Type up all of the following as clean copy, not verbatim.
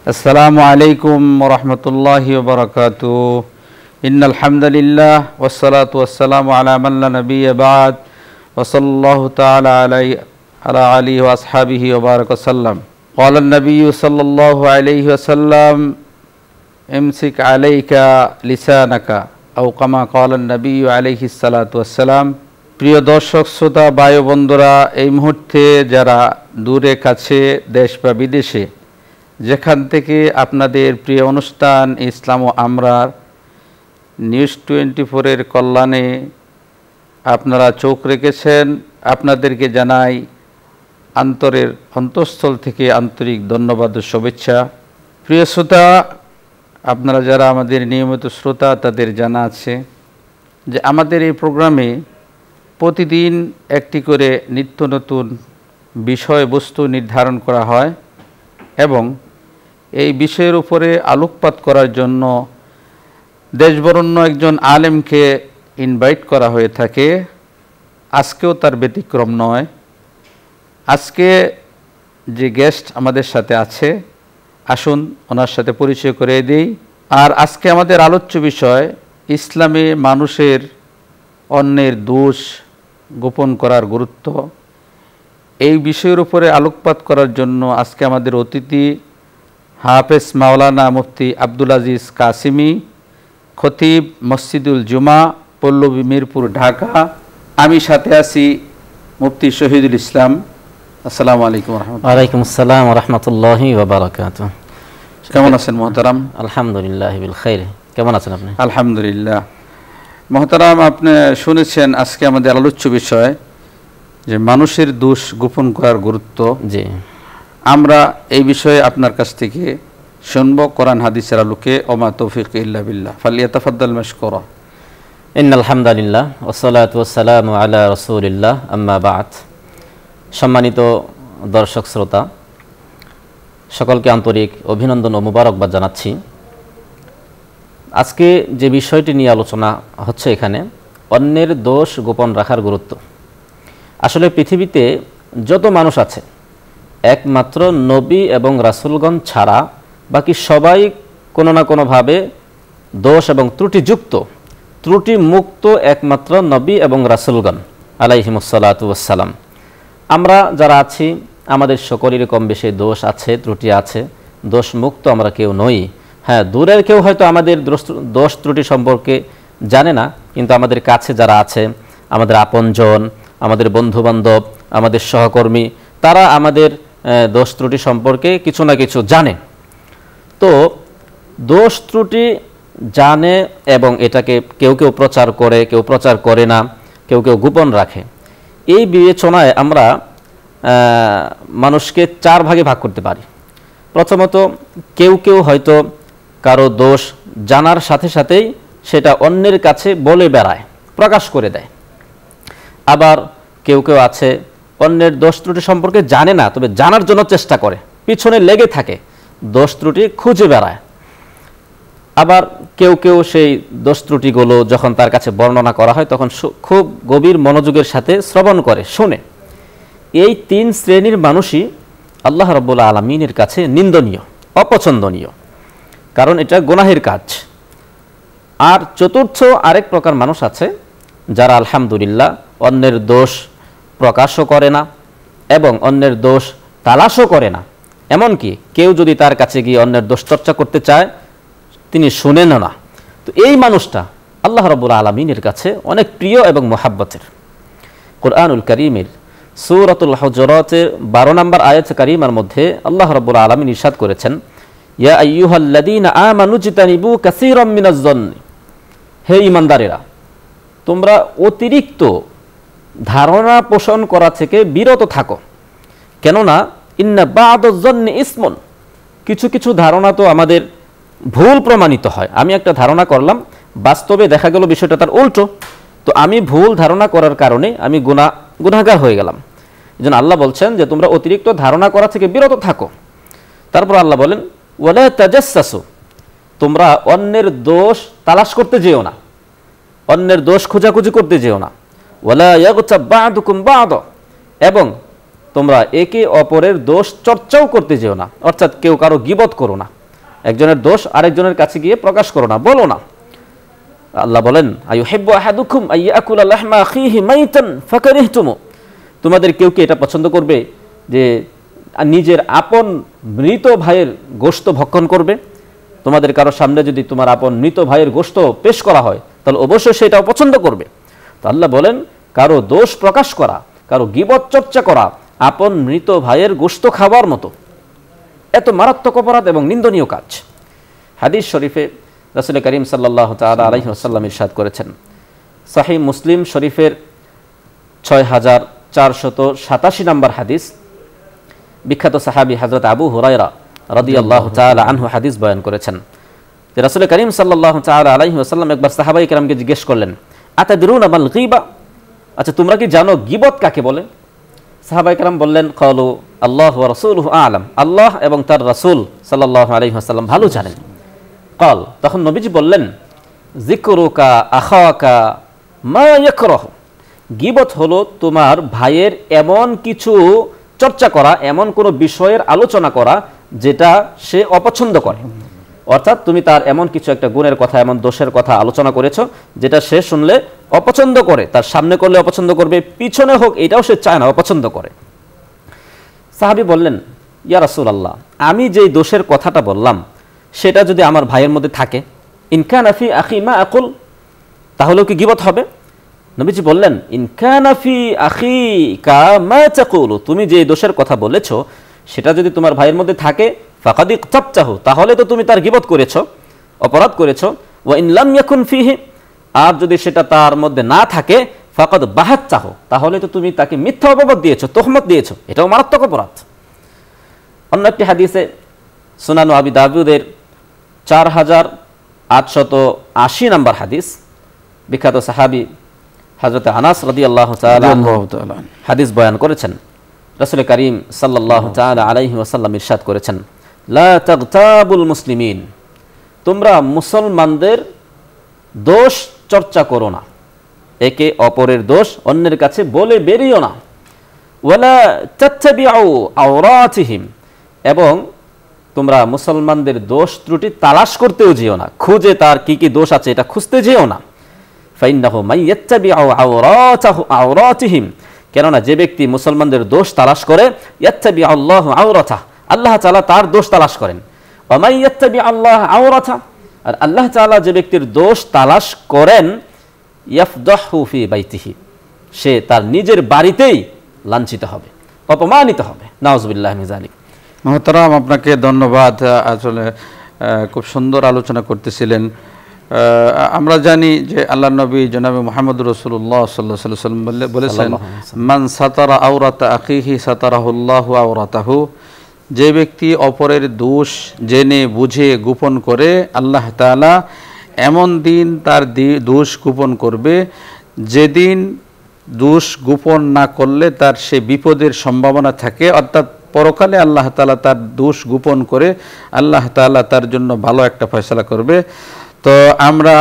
আসসালামু আলাইকুম ওয়া রাহমাতুল্লাহি ওয়া বারাকাতুহু। ইন্নাল হামদালিল্লাহ ওয়াসসালাতু ওয়াসসালামু আলা মান লা নাবিয়্যা বা'দ ওয়া সাল্লাল্লাহু তাআলা আলা আলিহি ওয়া আসহাবিহি ওয়া বারাকা সাল্লাম। ক্বালা an-nabiyyu সাল্লাল্লাহু আলাইহি ওয়া সাল্লাম ইমসিক আলাইকা লিসানাকা আও কামা ক্বালা an-nabiyyu আলাইহিস সালাতু ওয়াসসালাম। প্রিয় দর্শক শ্রোতা ভাই ও বন্ধুরা, এই মুহূর্তে যারা দূরে কাছে দেশ বা বিদেশে যেখান থেকে আপনাদের প্রিয় অনুষ্ঠান ইসলাম ও আমরার নিউজ 24-এর কল্যাণে আপনারা চোখ রেখেছেন, আপনাদেরকে জানাই অন্তরের অন্তঃস্থল থেকে আন্তরিক ধন্যবাদ ও শুভেচ্ছা। প্রিয় শ্রোতা, আপনারা যারা আমাদের নিয়মিত শ্রোতা তাদের জানা আছে যে আমাদের এই প্রোগ্রামে প্রতিদিন একটি করে নিত্য নতুন বিষয়বস্তু নির্ধারণ করা হয় এবং এই বিষয়ের উপরে আলোকপাত করার জন্য দেশবরেণ্য একজন আলেমকে ইনভাইট করা হয়ে থাকে। আজকেও তার ব্যতিক্রম নয়। আজকে যে গেস্ট আমাদের সাথে আছে, আসুন ওনার সাথে পরিচয় করে দিই। আর আজকে আমাদের আলোচ্য বিষয় ইসলামে মানুষের অন্যের দোষ গোপন করার গুরুত্ব। এই বিষয়ের উপরে আলোকপাত করার জন্য আজকে আমাদের অতিথি হাফেজ মাওলানা মুফতি আব্দুল আজিজ কাসিমি, খতিব মসজিদুল জুমা, পল্লবী মিরপুর, ঢাকা। আমি সাথে আছি মুফতি শহীদুল ইসলাম। আসসালামু আলাইকুম ওয়া রাহমাতুল্লাহ। ওয়ালাইকুম আসসালাম ওয়া রাহমাতুল্লাহি ওয়া বারাকাতুহু। কেমন আছেন মুহতারাম? আলহামদুলিল্লাহ বিল খাইর। কেমন আছেন আপনি? আলহামদুলিল্লাহ। মুহতারাম, আপনি শুনেছেন আজকে আমাদের আলোচ্য বিষয় যে মানুষের দোষ গোপন করার গুরুত্ব। জি, আমরা এই বিষয়ে আপনার কাছ থেকে শুনব কোরআন হাদিসের আলোকে। ওমা তৌফিক ইল্লা বিল্লাহ, ফালিয়াতাফাদ্দাল মাশকুরা। ইন্নাল হামদালিল্লাহ ওয়াসসালাতু ওয়াসসালামু আলা রাসূলিল্লাহ, আম্মা বা'দ। সম্মানিত দর্শক শ্রোতা, সকলকে আন্তরিক অভিনন্দন ও মুবারকবাদ জানাচ্ছি। আজকে যে বিষয়টি নিয়ে আলোচনা হচ্ছে এখানে, অন্যের দোষ গোপন রাখার গুরুত্ব। আসলে পৃথিবীতে যত মানুষ আছে, একমাত্র নবী এবং রাসূলগণ ছাড়া বাকি সবাই কোনো না কোনোভাবে দোষ এবং ত্রুটিযুক্ত, ত্রুটি মুক্ত একমাত্র নবী এবং রাসূলগণ আলাইহিমুসসালাতু ওয়াসসালাম। আমরা যারা আছি আমাদের সকলেরই কম বেশি দোষ আছে, ত্রুটি আছে। দোষ মুক্ত আমরা কেউ নই। হ্যাঁ, দূরের কেউ হয়তো আমাদের দোষ ত্রুটি সম্পর্কে জানে না, কিন্তু আমাদের কাছে যারা আছে, আমাদের আপনজন, আমাদের বন্ধুবান্ধব, আমাদের সহকর্মী, তারা আমাদের দোষ ত্রুটি সম্পর্কে কিছু না কিছু জানে। তো দোষ ত্রুটি জানে এবং এটাকে কেউ কেউ প্রচার করে, কেউ প্রচার করে না, কেউ কেউ গোপন রাখে। এই বিবেচনায় আমরা মানুষকে চার ভাগে ভাগ করতে পারি। প্রথমত, কেউ কেউ হয়তো কারো দোষ জানার সাথে সাথেই সেটা অন্যের কাছে বলে বেড়ায়, প্রকাশ করে দেয়। আবার কেউ কেউ আছে অন্যের দোষ ত্রুটি সম্পর্কে জানে না, তবে জানার জন্য চেষ্টা করে, পিছনে লেগে থাকে, দোষ ত্রুটি খুঁজে বেড়ায়। আবার কেউ কেউ সেই দোষ ত্রুটিগুলো যখন তার কাছে বর্ণনা করা হয় তখন খুব গভীর মনোযোগের সাথে শ্রবণ করে, শোনে। এই তিন শ্রেণীর মানুষই আল্লাহ রাব্বুল আলামিনের কাছে নিন্দনীয়, অপছন্দনীয়, কারণ এটা গুনাহের কাজ। আর চতুর্থ আরেক প্রকার মানুষ আছে যারা আলহামদুলিল্লাহ অন্যের দোষ প্রকাশও করে না এবং অন্যের দোষ তালাশও করে না। এমনকি কেউ যদি তার কাছে গিয়ে অন্যের দোষ চর্চা করতে চায়, তিনি শুনেনও না। তো এই মানুষটা আল্লাহ রাব্বুল আলামিনের কাছে অনেক প্রিয় এবং মুহাব্বতের। কুরআনুল কারীমের সূরাতুল হুজুরাতের 12 নম্বর আয়াত কারীমার মধ্যে আল্লাহ রাব্বুল আলামিন ইরশাদ করেছেন, ইয়া আইয়ুহাল্লাযীনা আমানু জিতানিবু কাসীরাম মিনাজ-যন্নি। হে ঈমানদারেরা, তোমরা অতিরিক্ত ধারণা পোষণ করা থেকে বিরত থাকো, কেননা ইন্না বা'দাজ-যন্নি ইসমুন। কিছু কিছু ধারণা তো আমাদের ভুল প্রমাণিত হয়। আমি একটা ধারণা করলাম, বাস্তবে দেখা গেল বিষয়টা তার উল্টো। তো আমি ভুল ধারণা করার কারণে আমি গুনাহগার হয়ে গেলাম। এজন্য আল্লাহ বলছেন যে তোমরা অতিরিক্ত ধারণা করা থেকে বিরত থাকো। তারপর আল্লাহ বলেন, ওয়ালা তাজাসসু, তোমরা অন্যের দোষ তালাশ করতে যেও না, অন্যের দোষ খোঁজাখুঁজি করতে যেও না। ওয়ালা ইয়াগতাব বা'দুকুম বা'দা, এবং তোমরা একে অপরের দোষ চর্চাও করতে যেও না, অর্থাৎ কেউ কারো গীবত করো না, একজনের দোষ আরেকজনের কাছে গিয়ে প্রকাশ করো না, বলো না। আল্লাহ বলেন আইয়ুহিব্বু আহাদুকুম আইয়াকুলা লাহমা আখিহি মাইতান ফাকারিহতুমু, তোমাদের কেউ কি এটা পছন্দ করবে যে নিজের আপন মৃত ভাইয়ের গোশত ভক্ষণ করবে? তোমাদের কারো সামনে যদি তোমার আপন মৃত ভাইয়ের গোশত পেশ করা হয় তাহলে অবশ্যই সেটাও পছন্দ করবে। তো আল্লাহ বলেন কারো দোষ প্রকাশ করা, কারো গীবত চর্চা করা আপন মৃত ভাইয়ের গোশত খাবার মতো, এত মারাত্মক অপরাধ এবং নিন্দনীয় কাজ। হাদিস শরীফে রাসূল করিম সাল্লাল্লাহু তাআলা আলাইহি ওয়াসাল্লাম ইরশাদ করেছেন, সহিহ মুসলিম শরীফের 6487 নম্বর হাদিস, বিখ্যাত সাহাবী হযরত আবু হুরায়রা রাদিয়াল্লাহু তাআলা আনহু হাদিস বয়ান করেছেন যে রাসূল করিম সাল্লাল্লাহু তাআলা আলাইহি ওয়াসাল্লাম একবার সাহাবায়ে কেরামকে জিজ্ঞেস করলেন, আতাদরুনা মাল গীবা, আচ্ছা তোমরা কি জানো গীবত কাকে বলে? সাহাবায়ে কেরাম বললেন, ক্বালু আল্লাহু ওয়া রাসূলুহু আ'লাম, আল্লাহ এবং তার রাসূল সাল্লাল্লাহু আলাইহি ওয়াসাল্লাম ভালো জানেন। ক্বাল, তখন নবীজি বললেন, যিকরুকা আখাওয়াকা মা ইয়াকরাহু, গীবত হলো তোমার ভাইয়ের এমন কিছু চর্চা করা, এমন কোনো বিষয়ের আলোচনা করা যেটা সে অপছন্দ করে, অর্থাৎ তুমি তার এমন কিছু একটা গুণের কথা, এমন দোষের কথা আলোচনা করেছো যেটা সে শুনলে অপছন্দ করে, তার সামনে করলে অপছন্দ করবে, পিছনে হোক এটাও সে চায় না, অপছন্দ করে। সাহাবী বললেন, ইয়া রাসূলুল্লাহ, আমি যেই দোষের কথাটা বললাম সেটা যদি আমার ভাইয়ের মধ্যে থাকে, ইন কানা ফি আখি মা আকুল, তাহলেও কি গীবত হবে? নবীজি বললেন, ইন কানা ফি আখিকা মা তাকুলু, তুমি যে দোষের কথা বলেছো সেটা যদি তোমার ভাইয়ের মধ্যে থাকে, ফাকাদ ইকতাবতাহু, তাহলে তো তুমি তার গীবত করেছো, অপরাধ করেছো। ওয়া ইন লাম ইয়াকুন ফিহি, আর যদি সেটা তার মধ্যে না থাকে, ফাকাদ বাহাত্তাহু, তাহলে তো তুমি তাকে মিথ্যা অপবাদ দিয়েছো, তহমত দিয়েছো, এটাও মারাত্মক অপরাধ। অন্য একটি হাদিসে সুনান আবি দাউদের 4880 নম্বর হাদিস, বিখ্যাত সাহাবী হযরত আনাস রাদিয়াল্লাহু তাআলা হাদিস বয়ান করেছেন, রাসূল করিম সাল্লাল্লাহু তাআলা আলাইহি ওয়াসাল্লাম ইরশাদ করেছেন, লা তাগতাবুল মুসলিমিন, তোমরা মুসলমানদের দোষ চর্চা করো না, একে অপরের দোষ অন্যের কাছে বলে বেরিও না। ওয়ালা তাত্তাবিউ আওরাতিহিম, এবং তোমরা মুসলমানদের দোষ ত্রুটি তালাশ করতেও যেও না, খুঁজে তার কি কি দোষ আছে এটা খুঁজতে যেও না। ফাইন্নাহু মাইয়াত্তাবিউ আওরাতিহিম, কেননা যে ব্যক্তি মুসলমানদের দোষ তালাশ করে, ইয়াত্তাবিউ আল্লাহু আওরাতাহু, আল্লাহ তাআলা তার দোষ তালাশ করেন। ওয়া মাইয়াত্তাবিউ আল্লাহ আওরাতাহু, আর আল্লাহ তাআলা যে ব্যক্তির দোষ তালাশ করেন, ইয়াফদাহু ফি বাইতিহি, সে তার নিজের বাড়িতেই লাঞ্ছিত হবে, অপমানিত হবে। নাউযুবিল্লাহি মিন যালিক। মহতারাম, আপনাকে ধন্যবাদ। আসলে খুব সুন্দর আলোচনা করতেছিলেন। আমরা জানি যে আল্লাহ নবী জনাবে মুহাম্মদ রাসূলুল্লাহ সাল্লাল্লাহু আলাইহি ওয়াসাল্লাম বলেছেন, মান সাতারা আওরাতা আখিহি সাতারাহুল্লাহু আওরাতাহু, যে ব্যক্তি অপরের দোষ জেনে বুঝে গোপন করে, আল্লাহ তাআলা এমন দিন তার দোষ গোপন করবে যেদিন দোষ গোপন না করলে তার সে বিপদের সম্ভাবনা থাকে, অর্থাৎ পরকালে আল্লাহ তাআলা তার দোষ গোপন করে আল্লাহ তাআলা তার জন্য ভালো একটা ফয়সালা করবে। তো আমরা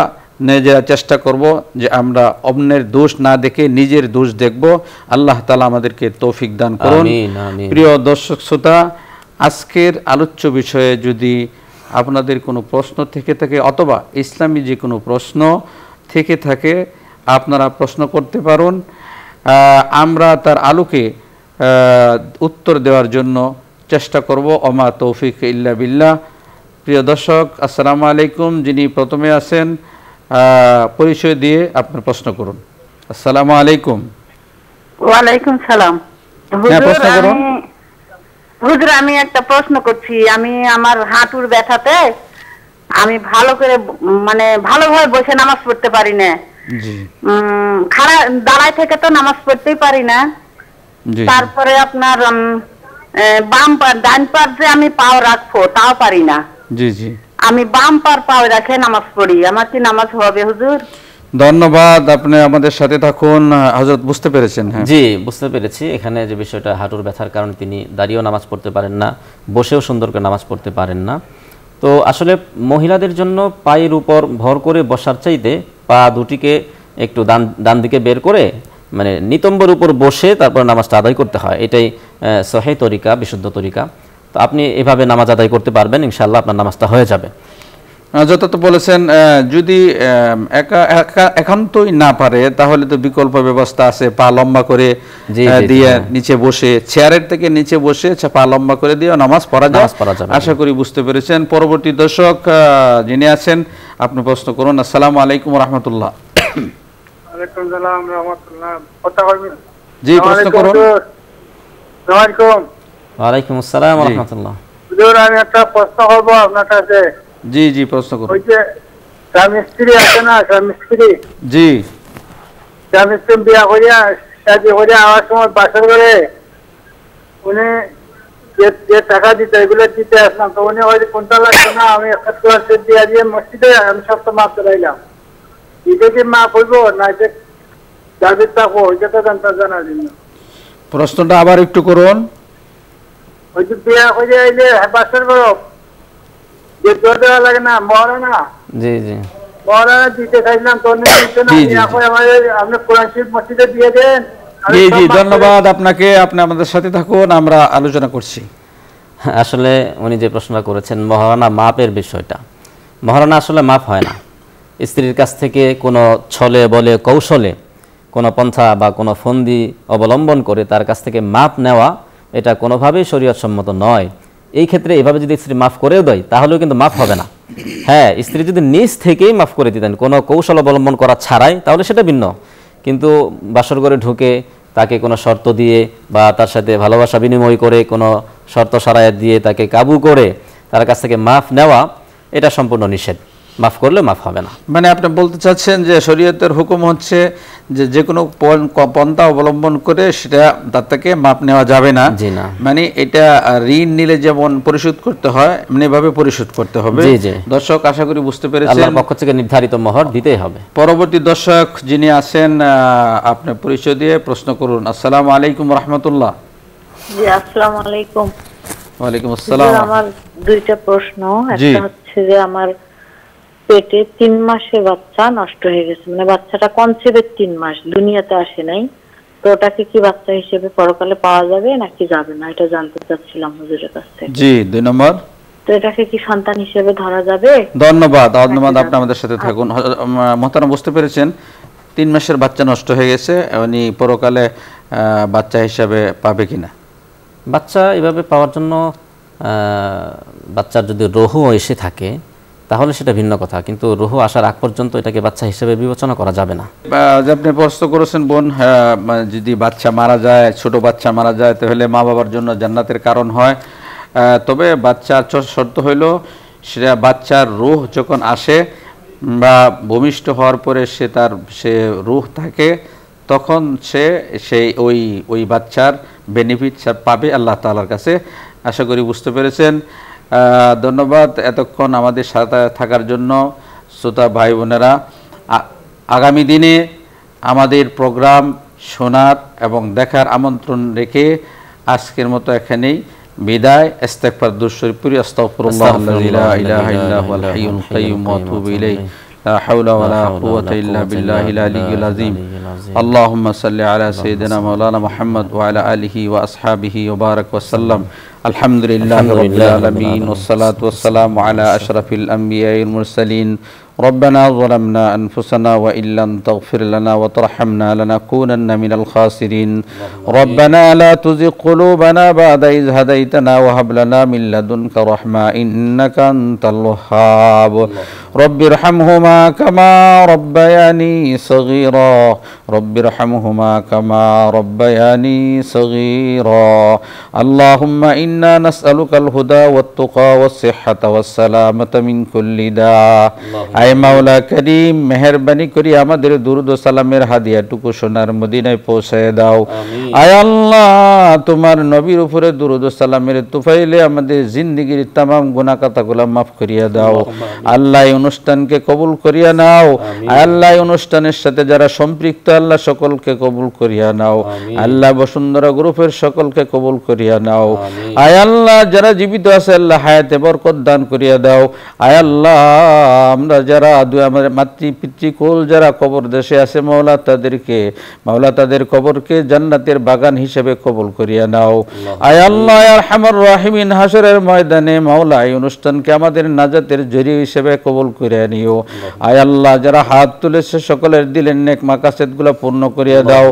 নিজেরা চেষ্টা করব যে আমরা অন্যের দোষ না দেখে নিজের দোষ দেখব। আল্লাহ তাআলা আমাদেরকে তৌফিক দান করুন। প্রিয় দর্শক শ্রোতা, আজকের আলোচ্য বিষয়ে যদি আপনাদের কোনো প্রশ্ন থেকে থাকে অথবা ইসলামী যে কোনো প্রশ্ন থেকে থাকে, আপনারা প্রশ্ন করতে পারুন, আমরা তার আলোকে উত্তর দেওয়ার জন্য চেষ্টা করব। ওমা তৌফিক ইল্লা বিল্লাহ। প্রিয় দর্শক, আসসালামু আলাইকুম। যিনি প্রথমে আছেন পরিচয় দিয়ে আপনার প্রশ্ন করুন। আসসালামু আলাইকুম। ওয়ালাইকুম সালাম। হ্যাঁ, প্রশ্ন করুন। হুজুর, আমি একটা প্রশ্ন করছি। আমি আমার হাঁটুর ব্যথাতে আমি ভালো করে ভালোভাবে বসে নামাজ পড়তে পারি না। জি। দাঁড়ায় থেকে তো নামাজ পড়তেই পারি না। জি। তারপরে আপনার বাম পা ডান পার যে আমি পাও রাখবো তাও পারি না। জি জি। আমি বাম পার পাও রাখে নামাজ পড়ি। আমার কি নামাজ হবে হুজুর? ধন্যবাদ। আপনি আমাদের সাথে থাকুন। হযরত বুঝতে পেরেছেন? হ্যাঁ জি, বুঝতে পেরেছি। এখানে যে বিষয়টা, হাঁটুর ব্যথার কারণে তিনি দাঁড়িয়েও নামাজ পড়তে পারেন না, বসেও সুন্দর করে নামাজ পড়তে পারেন না। তো আসলে মহিলাদের জন্য পায়ের উপর ভর করে বসার চাইতে পা দুটিকে একটু ডান দিকে বের করে নিতম্বের উপর বসে তারপর নামাজটা আদায় করতে হয়। এটাই সহিহ তরিকা, বিশুদ্ধ তরিকা। তো আপনি এভাবে নামাজ আদায় করতে পারবেন, ইনশাআল্লাহ আপনার নামাজটা হয়ে যাবে। যথার্থ বলেছেন। যদি একান্তই না পারে তাহলে তো বিকল্প ব্যবস্থা আছে, পা লম্বা করে দিয়ে নিচে বসে, চেয়ারের থেকে নিচে বসে পা লম্বা করে দিয়ে নামাজ পড়া যায়। আশা করি বুঝতে পেরেছেন। পরবর্তী দর্শক যিনি আছেন, আপনি প্রশ্ন করুন। আসসালামু আলাইকুম রাহমাতুল্লাহ। ওয়ালাইকুম সালাম রাহমাতুল্লাহ। কথা বলবেন? জি, প্রশ্ন করুন। ওয়ালাইকুম আসসালাম ওয়া রাহমাতুল্লাহ। হুজুর, আমি একটা প্রশ্ন করব আপনার কাছে। জি জি, প্রশ্ন করুন। ওই যে স্বামী স্ত্রী আছে না, স্বামী স্ত্রী, জি, স্বামী স্ত্রী বিয়া করিয়া শাদী করিয়া আওয়ার সময় বাসর করে উনি যে টাকা দিতে, এগুলো দিতে আসলাম, তো উনি হয়তো কোনটা লাগছে না, আমি একটা ক্লাস দিয়ে দিয়ে মসজিদে আমি সব তো মাপ চলাইলাম, এটা কি মাপ হইব না যে যাদের থাকবো ওইটা তো জানার জন্য। প্রশ্নটা আবার একটু করুন। ওই যে বিয়া করে আইলে বাসর করো, যে জোর দেওয়া লাগে না, মহারানা, জি জি, মহারানা দিতে চাইলাম, তো উনি দিচ্ছে না, এখন আপনি কোরআন শরীফ মসজিদে দিয়ে দেন। জি জি, ধন্যবাদ আপনাকে। আপনি আমাদের সাথে থাকুন, আমরা আলোচনা করছি। আসলে উনি যে প্রশ্নটা করেছেন মহারণা মাপের বিষয়টা, মহারণা আসলে মাপ হয় না। স্ত্রীর কাছ থেকে কোনো ছলে বলে কৌশলে কোনো পন্থা বা কোনো ফন্দি অবলম্বন করে তার কাছ থেকে মাপ নেওয়া, এটা কোনোভাবেই শরীয়তসম্মত নয়। এই ক্ষেত্রে এভাবে যদি স্ত্রী মাফ করেও দেয় তাহলেও কিন্তু মাফ হবে না। হ্যাঁ, স্ত্রী যদি নিজ থেকেই মাফ করে দিতেন কোনো কৌশল অবলম্বন করা ছাড়াই, তাহলে সেটা ভিন্ন। কিন্তু বাসর ঘরে ঢুকে তাকে কোনো শর্ত দিয়ে বা তার সাথে ভালোবাসা বিনিময় করে কোনো শর্ত সারায়াত দিয়ে তাকে কাবু করে তার কাছ থেকে মাফ নেওয়া, এটা সম্পূর্ণ নিষেধ। মাফ করলে মাফ হবে না। মানে আপনি বলতে চাচ্ছেন যে শরীয়তের হুকুম হচ্ছে যে যে কোনো পন্থা অবলম্বন করে সেটা তার থেকে মাপ নেওয়া যাবে না। জি না, মানে এটা ঋণ নিলে যেমন পরিশোধ করতে হয় এমনি ভাবে পরিশোধ করতে হবে। জি জি, দর্শক আশা করি বুঝতে পেরেছেন, আল্লাহর পক্ষ থেকে নির্ধারিত মোহর দিতেই হবে। পরবর্তী দর্শক যিনি আছেন, আপনি পরিচয় দিয়ে প্রশ্ন করুন। আসসালামু আলাইকুম রাহমাতুল্লাহ। জি, আসসালামু আলাইকুম। ওয়ালাইকুম আসসালাম। আমার দুইটা প্রশ্ন। একটা হচ্ছে যে আমার পেটে 3 মাসের বাচ্চা নষ্ট হয়ে গেছে, মানে বাচ্চাটা কনসেপ্টের 3 মাস, দুনিয়াতে আসে নাই। তো ওটাকে কি বাচ্চা হিসেবে পরকালে পাওয়া যাবে নাকি যাবে না, এটা জানতে চাচ্ছিলাম হুজুরের কাছ থেকে। জি, 2 নম্বর। তো এটাকে কি সন্তান হিসেবে ধরা যাবে? ধন্যবাদ আপনি আমাদের সাথে থাকুন। মহতারাম, বুঝতে পেরেছেন, 3 মাসের বাচ্চা নষ্ট হয়ে গেছে, উনি পরকালে বাচ্চা হিসাবে পাবে কিনা? বাচ্চা এভাবে পাওয়ার জন্য বাচ্চার যদি রুহু এসে থাকে তাহলে সেটা ভিন্ন কথা, কিন্তু রুহু আসার আগ পর্যন্ত এটাকে বাচ্চা হিসেবে বিবেচনা করা যাবে না। আপনি প্রশ্ন করেছেন বোন, যদি বাচ্চা মারা যায়, ছোট বাচ্চা মারা যায়, তাহলে মা বাবার জন্য জান্নাতের কারণ হয়। তবে বাচ্চার শর্ত হইল সেটা বাচ্চার রুহ যখন আসে বা ভূমিষ্ঠ হওয়ার পরে সে রুহ থাকে, তখন সেই ওই বাচ্চার বেনিফিট পাবে আল্লাহ তাআলার কাছে। আশা করি বুঝতে পেরেছেন। ধন্যবাদ এতক্ষণ আমাদের সাথে থাকার জন্য শ্রোতা ভাই বোনেরা। আগামী দিনে আমাদের প্রোগ্রাম শোনার এবং দেখার আমন্ত্রণ রেখে আজকের মতো এখানেই বিদায়। ইস্তেগফার দুরূদ শরীফ পড়ি। আস্তাগফিরুল্লাহ লা ইলাহা ইল্লা হুয়াল হাইয়ুল কাইয়্যুম ওয়া আতুবু ইলাইহি। لا حول ولا قوة إلا بالله العلي العظيم. اللهم صل على سيدنا مولانا محمد وعلى آله وأصحابه وبارك وسلم. الحمد لله رب العالمين والصلاة والسلام على أشرف الأنبياء والمرسلين. ربنا ظلمنا أنفسنا وإن لم تغفر لنا وترحمنا لنكونن من الخاسرين. ربنا لا تزغ قلوبنا بعد إذ هديتنا وهب لنا من لدنك رحمة إنك أنت الوهاب. رب ارحمهما كما ربياني صغيرا. رب ارحمهما كما ربياني صغيرا. اللهم إنا نسألك الهدى والتقى والصحة والسلامة من كل داء. আয় মাওলা করিম, মেহেরবানি করি আমাদের দুরুদ ও সালামের হাদিয়াটুকু সোনার মদিনায় পৌঁছায় দাও। আয় আল্লাহ, তোমার নবীর উপরে দুরুদ ও সালামের তুফাইলে আমাদের জিন্দেগীর तमाम গুনাহ খাতাগুলো maaf করিয়া দাও। আল্লাহ এই অনুষ্ঠানকে কবুল করিয়া নাও। আয় আল্লাহ এই অনুষ্ঠানের সাথে যারা সম্পৃক্ত আল্লাহ সকলকে কবুল করিয়া নাও। আল্লাহ বসুন্ধরা গ্রুপের সকলকে কবুল করিয়া নাও। আয় আল্লাহ যারা জীবিত আছে আল্লাহ হায়াতে বরকত দান করিয়া দাও। আয় আল্লাহ আমরা যারা যারা আমার মাতৃপিতৃকুল যারা কবর দেশে আছে মাওলা তাদেরকে মাওলা তাদের কবরকে জান্নাতের বাগান হিসেবে কবুল করিয়া নাও। আয় আল্লাহ ইয়া আরহামার রাহিমিন, হাসরের ময়দানে মাওলা এই অনুষ্ঠানকে আমাদের নাজাতের জরিয়া হিসেবে কবুল করিয়া নিও। আয় আল্লাহ যারা হাত তুলেছে সকলের দিলের নেক মাকাসেদগুলো পূর্ণ করিয়া দাও।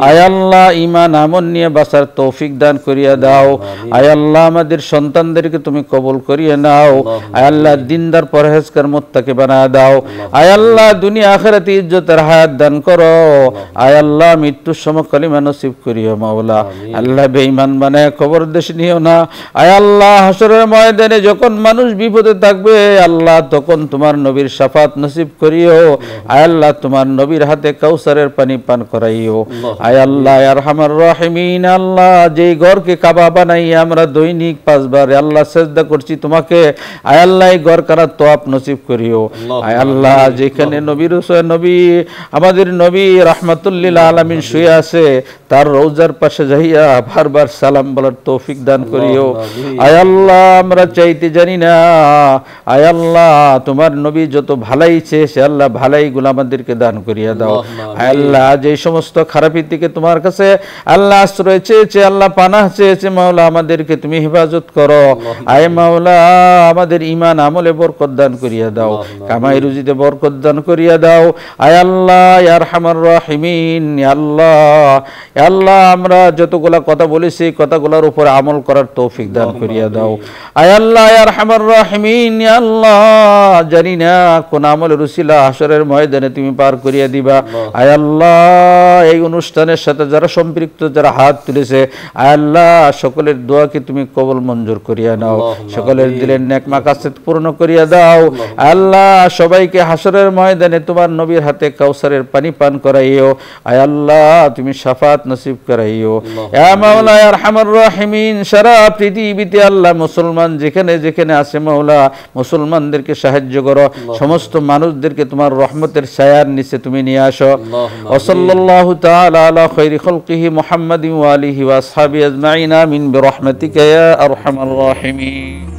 আয় আল্লাহ ঈমান আমল নিয়ে বাঁচার তৌফিক দান করিয়া দাও। আয় আল্লাহ আমাদের সন্তানদেরকে তুমি কবুল করিয়ে নাও। আয় আল্লাহ দিনদার পরহেজগার মুত্তাকি বানায়া দাও। আয় আল্লাহ দুনিয়া আখিরাতে ইজ্জতের হায়াত দান করো। আয় আল্লাহ মৃত্যুর সময় কালিমা নসিব করিও মাওলা। আল্লাহ বেঈমান বানায় কবর দেশ নিও না। আয় আল্লাহ হাসরের ময়দানে যখন মানুষ বিপদে থাকবে আল্লাহ তখন তোমার নবীর শাফাত নসিব করিও। আয় আল্লাহ তোমার নবীর হাতে কাউসারের পানি পান করাইও। আয় আল্লাহ ইয়া আরহামার রাহিমিন, আল্লাহ যেই ঘরকে কাবা বানাই আমরা দৈনিক 5 বার আল্লাহ সিজদা করছি তোমাকে, আয় আল্লাহ এই ঘর কারা তোয়াব নসিব করিও। আয় আল্লাহ যেখানে নবীর নবী আমাদের নবী রাহমাতুল লিল আলামিন শুয়ে আছে তার রওজার পাশে যাইয়া বারবার সালাম বলার তৌফিক দান করিও। আয় আল্লাহ আমরা চাইতে জানি না, আয় আল্লাহ তোমার নবী যত ভালাই চেয়েছে আল্লাহ ভালাইগুলো আমাদেরকে দান করিয়া দাও। আয় আল্লাহ যে সমস্ত খারাপি থেকে তোমার কাছে আল্লাহ আশ্রয় চেয়েছে আল্লাহ পানাহ চেয়েছে মাওলা আমাদেরকে তুমি হেফাজত করো। আয় মাওলা আমাদের ঈমান আমলে বরকত দান করিয়া দাও, কামাই রুজিতে বরকত দান করিয়া দাও। আয় আল্লাহ ইয়া আরহামার রাহিমিন, ইয়া আল্লাহ আমরা যতগুলা কথা বলেছি কথাগুলোর উপর আমল করার তৌফিক দান করিয়া দাও। আয় আল্লাহ ইয়া আরহামার রাহিমিন, ইয়া আল্লাহ জানি না কোন আমলের উসিলা হাসরের ময়দানে তুমি পার করিয়া দিবা। আয় আল্লাহ এই অনুষ্ঠানের সাথে যারা সম্পৃক্ত যারা হাত তুলেছে আয় আল্লাহ সকলের দোয়াকে তুমি কবুল মঞ্জুর করিয়া নাও, সকলের দিলের নেক মাকাসেদ পূর্ণ করিয়া দাও। আল্লাহ সবাইকে হাসরের ময়দানে তোমার নবীর হাতে কাউসারের পানি পান করাইও। আয় আল্লাহ তুমি শাফাত নসিব করাইও। ইয়া মাওলা ইয়া আরহামার রাহিমিন, সারা পৃথিবীতে আল্লাহ মুসলমান যেখানে যেখানে আছে মাওলা মুসলমানদেরকে সাহায্য করো, সমস্ত মানুষদেরকে তোমার রহমতের ছায়ার নিচে তুমি নিয়ে আসো। ওয়া সাল্লাল্লাহু তাআলা আলা খায়রি খালকিহি মুহাম্মাদিন ওয়া আলিহি ওয়া আসহাবিহি আজমাইন, আমিন বিরহমাতিকা ইয়া আরহামার রাহিমিন।